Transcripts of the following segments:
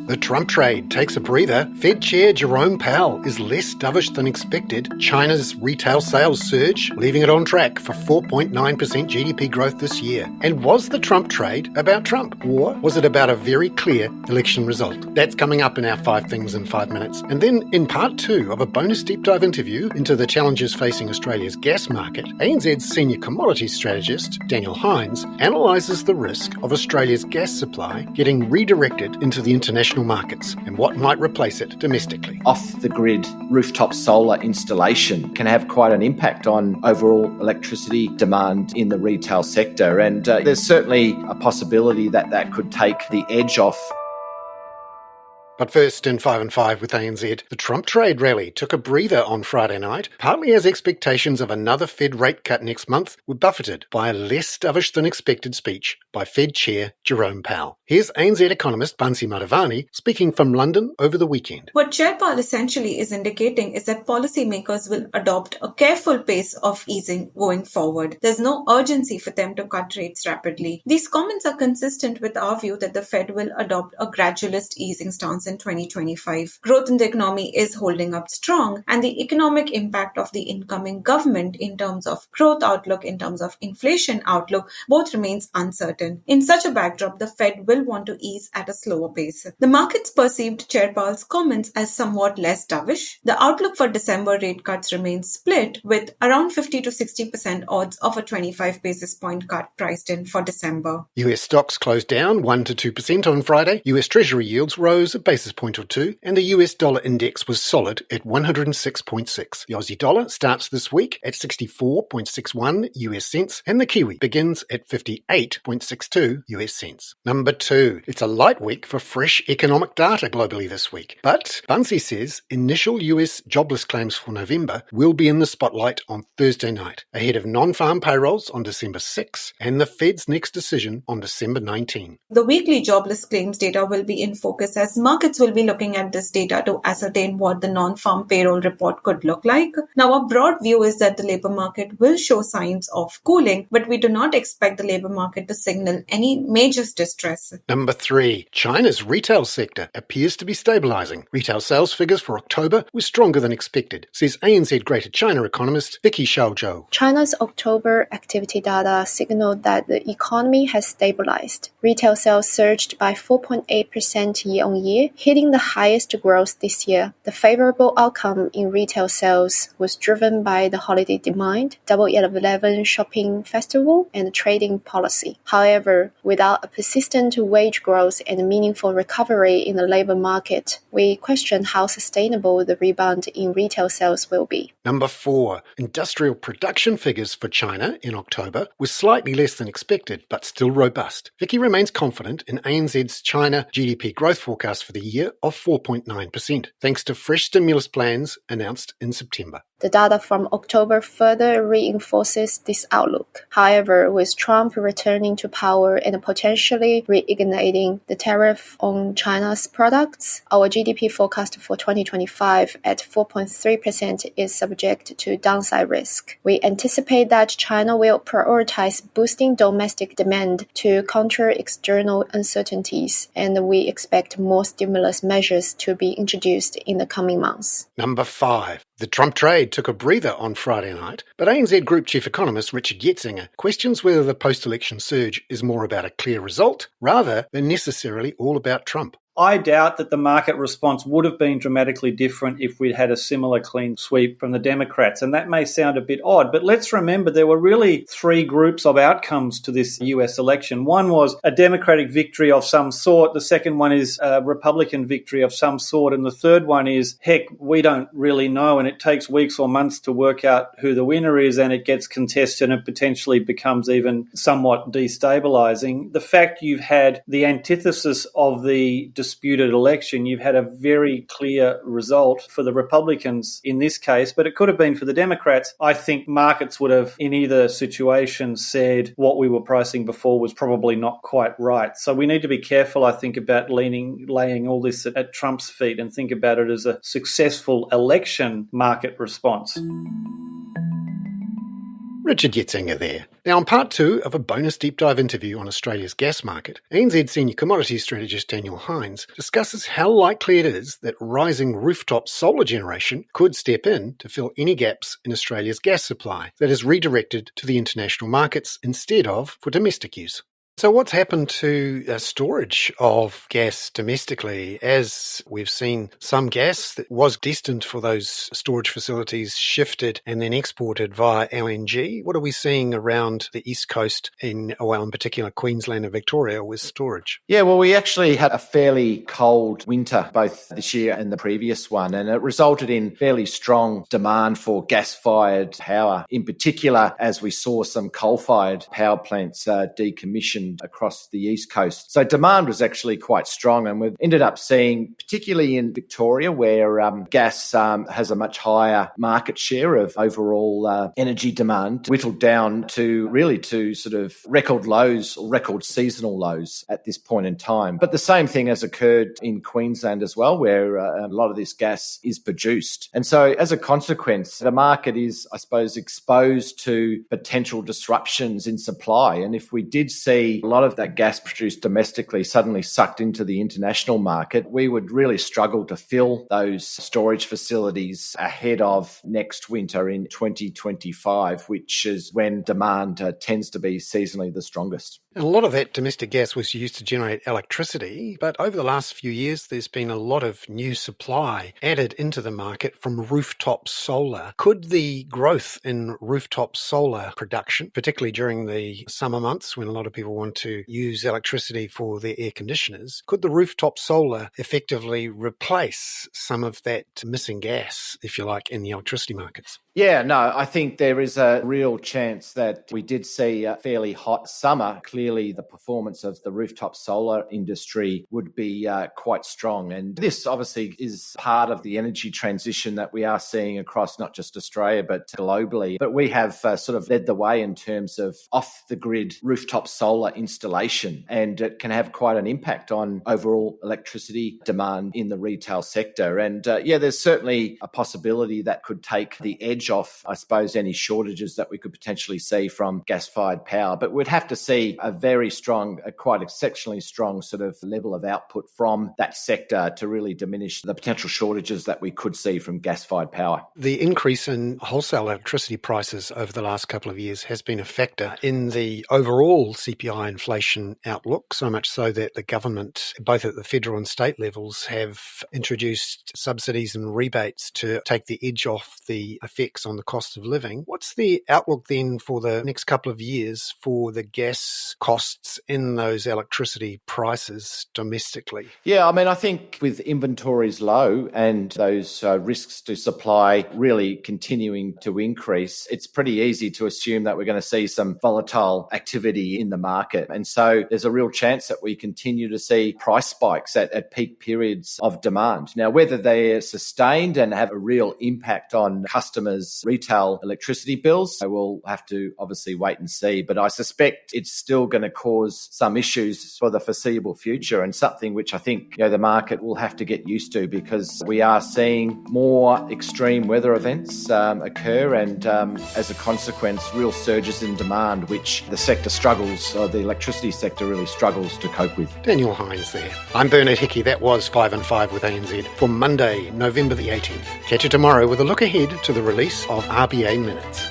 The Trump trade takes a breather. Fed Chair Jerome Powell is less dovish than expected. China's retail sales surge, leaving it on track for 4.9% GDP growth this year. And was the Trump trade about Trump? Or was it about a very clear election result? That's coming up in our 5 Things in 5 Minutes. And then in part 2 of a bonus deep dive interview into the challenges facing Australia's gas market, ANZ's senior commodities strategist, Daniel Hines, analyses the risk of Australia's gas supply getting redirected into the international markets and what might replace it domestically. Off-the-grid rooftop solar installation can have quite an impact on overall electricity demand in the retail sector, and there's certainly a possibility that that could take the edge off. But first, in 5 and 5 with ANZ, the Trump trade rally took a breather on Friday night, partly as expectations of another Fed rate cut next month were buffeted by a less dovish than expected speech by Fed Chair Jerome Powell. Here's ANZ economist Bansi Madhavani speaking from London over the weekend. What Chair Powell essentially is indicating is that policymakers will adopt a careful pace of easing going forward. There's no urgency for them to cut rates rapidly. These comments are consistent with our view that the Fed will adopt a gradualist easing stance in 2025. Growth in the economy is holding up strong, and the economic impact of the incoming government in terms of growth outlook, in terms of inflation outlook, both remains uncertain. In such a backdrop, the Fed will want to ease at a slower pace. The markets perceived Chair Powell's comments as somewhat less dovish. The outlook for December rate cuts remains split, with around 50 to 60% odds of a 25 basis point cut priced in for December. US stocks closed down 1 to 2% on Friday. US Treasury yields rose a basis point or two, and the US dollar index was solid at 106.6. The Aussie dollar starts this week at 64.61 US cents, and the Kiwi begins at 58.62 US cents. Number 2. It's a light week for fresh economic data globally this week, but Bansi says initial US jobless claims for November will be in the spotlight on Thursday night, ahead of non-farm payrolls on December 6 and the Fed's next decision on December 19. The weekly jobless claims data will be in focus as markets will be looking at this data to ascertain what the non-farm payroll report could look like. Now, our broad view is that the labour market will show signs of cooling, but we do not expect the labour market to signal any major distress. Number 3. China's retail sector appears to be stabilising. Retail sales figures for October were stronger than expected, says ANZ Greater China economist Vicky Xiaozhou. China's October activity data signaled that the economy has stabilized. Retail sales surged by 4.8% year-on-year, hitting the highest growth this year. The favorable outcome in retail sales was driven by the holiday demand, Double 11 shopping festival, and trading policy. However, without a persistent wage growth and a meaningful recovery in the labor market, we question how sustainable the rebound in retail sales will be. Number 4. Industrial production figures for China in October were slightly less than expected, but still robust. Vicky remains confident in ANZ's China GDP growth forecast for the year of 4.9%, thanks to fresh stimulus plans announced in September. The data from October further reinforces this outlook. However, with Trump returning to power and potentially reigniting the tariff on China's products, our GDP forecast for 2025 at 4.3% is subject to downside risk. We anticipate that China will prioritize boosting domestic demand to counter external uncertainties, and we expect more stimulus measures to be introduced in the coming months. Number 5. The Trump trade took a breather on Friday night, but ANZ Group Chief Economist Richard Yetzinger questions whether the post-election surge is more about a clear result rather than necessarily all about Trump. I doubt that the market response would have been dramatically different if we'd had a similar clean sweep from the Democrats. And that may sound a bit odd, but let's remember there were really 3 groups of outcomes to this US election. One was a Democratic victory of some sort. The second one is a Republican victory of some sort. And the third one is, heck, we don't really know. And it takes weeks or months to work out who the winner is, and it gets contested and potentially becomes even somewhat destabilizing. The fact you've had the antithesis of the disputed election, you've had a very clear result for the Republicans in this case, but it could have been for the Democrats. I think markets would have, in either situation, said what we were pricing before was probably not quite right. So we need to be careful, I think, about laying all this at Trump's feet and think about it as a successful election market response. Richard Yetzinger there. Now, on part two of a bonus deep dive interview on Australia's gas market, ANZ Senior Commodities Strategist Daniel Hines discusses how likely it is that rising rooftop solar generation could step in to fill any gaps in Australia's gas supply that is redirected to the international markets instead of for domestic use. So what's happened to storage of gas domestically, as we've seen some gas that was destined for those storage facilities shifted and then exported via LNG? What are we seeing around the East Coast, in particular Queensland and Victoria, with storage? Yeah, well, we actually had a fairly cold winter, both this year and the previous one, and it resulted in fairly strong demand for gas-fired power, in particular as we saw some coal-fired power plants decommissioned across the East Coast. So demand was actually quite strong, and we've ended up seeing, particularly in Victoria, where gas has a much higher market share of overall energy demand, whittled down to sort of record lows or record seasonal lows at this point in time. But the same thing has occurred in Queensland as well, where a lot of this gas is produced. And so as a consequence, the market is, I suppose, exposed to potential disruptions in supply. And if we did see a lot of that gas produced domestically suddenly sucked into the international market, we would really struggle to fill those storage facilities ahead of next winter in 2025, which is when demand tends to be seasonally the strongest. And a lot of that domestic gas was used to generate electricity, but over the last few years, there's been a lot of new supply added into the market from rooftop solar. Could the growth in rooftop solar production, particularly during the summer months when a lot of people want to use electricity for their air conditioners, could the rooftop solar effectively replace some of that missing gas, if you like, in the electricity markets? Yeah, no, I think there is a real chance that we did see a fairly hot summer. Clearly, the performance of the rooftop solar industry would be quite strong. And this obviously is part of the energy transition that we are seeing across not just Australia, but globally. But we have sort of led the way in terms of off-the-grid rooftop solar installation. And it can have quite an impact on overall electricity demand in the retail sector. And there's certainly a possibility that could take the edge off, I suppose, any shortages that we could potentially see from gas-fired power. But we'd have to see a very strong, quite exceptionally strong sort of level of output from that sector to really diminish the potential shortages that we could see from gas-fired power. The increase in wholesale electricity prices over the last couple of years has been a factor in the overall CPI inflation outlook, so much so that the government, both at the federal and state levels, have introduced subsidies and rebates to take the edge off the effects on the cost of living. What's the outlook then for the next couple of years for the gas costs in those electricity prices domestically? Yeah, I mean, I think with inventories low and those risks to supply really continuing to increase, it's pretty easy to assume that we're going to see some volatile activity in the market. And so there's a real chance that we continue to see price spikes at peak periods of demand. Now, whether they're sustained and have a real impact on customers' retail electricity bills, I will have to obviously wait and see. But I suspect it's still going to cause some issues for the foreseeable future, and something which I think the market will have to get used to, because we are seeing more extreme weather events occur, and as a consequence, real surges in demand, which the sector struggles, or the electricity sector really struggles to cope with. Daniel Hines there. I'm Bernard Hickey. That was 5 and 5 with ANZ for Monday, November the 18th. Catch you tomorrow with a look ahead to the release of RBA Minutes.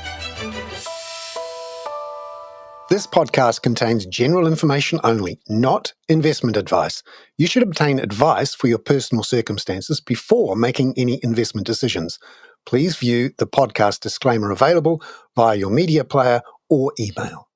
This podcast contains general information only, not investment advice. You should obtain advice for your personal circumstances before making any investment decisions. Please view the podcast disclaimer available via your media player or email.